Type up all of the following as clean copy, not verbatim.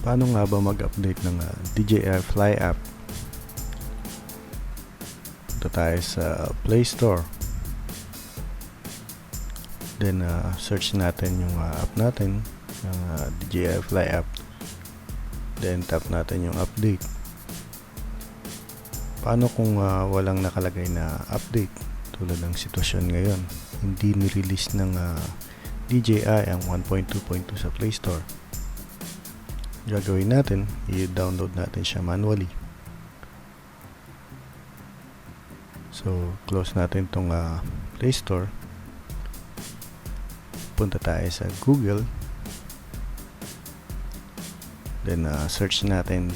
Paano nga ba mag-update ng DJI FLY App? Punta tayo sa Play Store. Then search natin yung app natin, yung DJI FLY App. Then tap natin yung update. Paano kung walang nakalagay na update? Tulad ng sitwasyon ngayon, hindi ni-release ng DJI ang 1.2.2 sa Play Store. Gagawin natin, i-download natin siya manually. So, close natin tong Play Store. Punta tayo sa Google. Then, search natin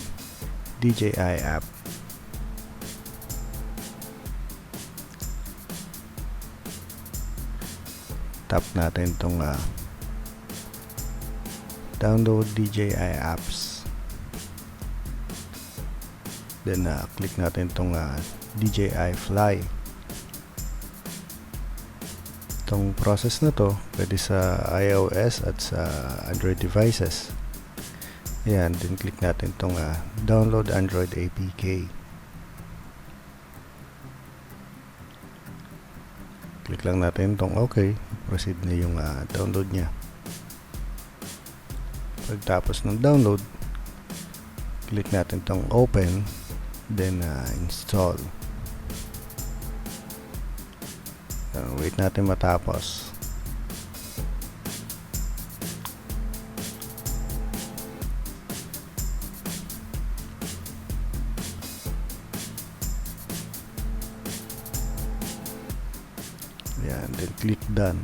DJI app. Tap natin tong download DJI apps. Then click natin tong DJI Fly. Itong process na to pwede sa iOS at sa Android devices. Ayan, then click natin tong download Android APK. Click lang natin tong okay. Proceed na yung download nya. Pagtapos ng download, click natin tong open, then install. Wait natin matapos. Yan, then click done.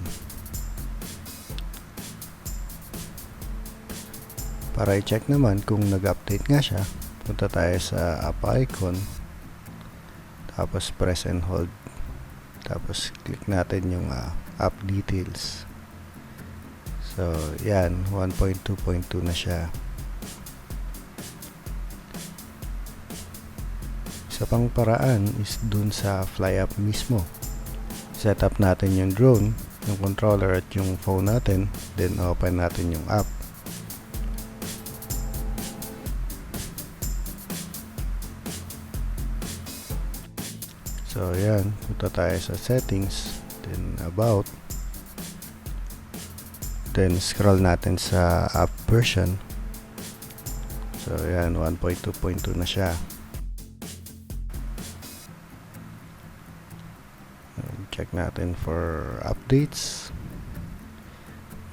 Para i-check naman kung nag-update nga siya, punta tayo sa app icon, tapos press and hold, tapos click natin yung app details. So yan, 1.2.2 na siya. Isa pang paraan is dun sa Fly App mismo. Set up natin yung drone, yung controller at yung phone natin, then open natin yung app. So yan, punta tayo sa settings, then about, then scroll natin sa app version. So yan, 1.2.2 na siya. Check natin for updates.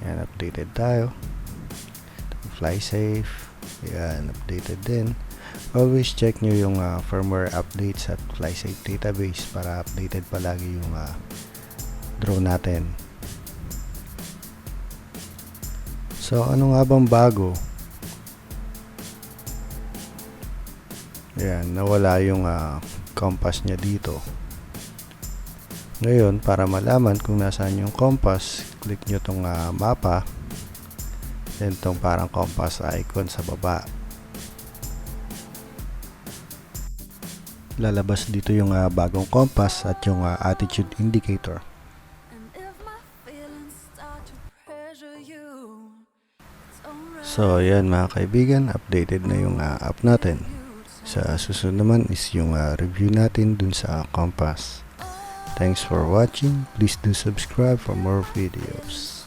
Yan, updated tayo. Fly safe. Yan, updated din. Always check nyo yung firmware updates at FlySafe database para updated palagi yung drone natin. So, ano nga bang bago? Ayan, nawala yung compass nya dito. Ngayon, para malaman kung nasaan yung compass, click nyo tong mapa, then tong parang compass icon sa baba. Lalabas dito yung bagong compass at yung attitude indicator. So yan mga kaibigan, updated na yung app natin. Sa susunod naman is yung review natin dun sa compass. Thanks for watching. Please do subscribe for more videos.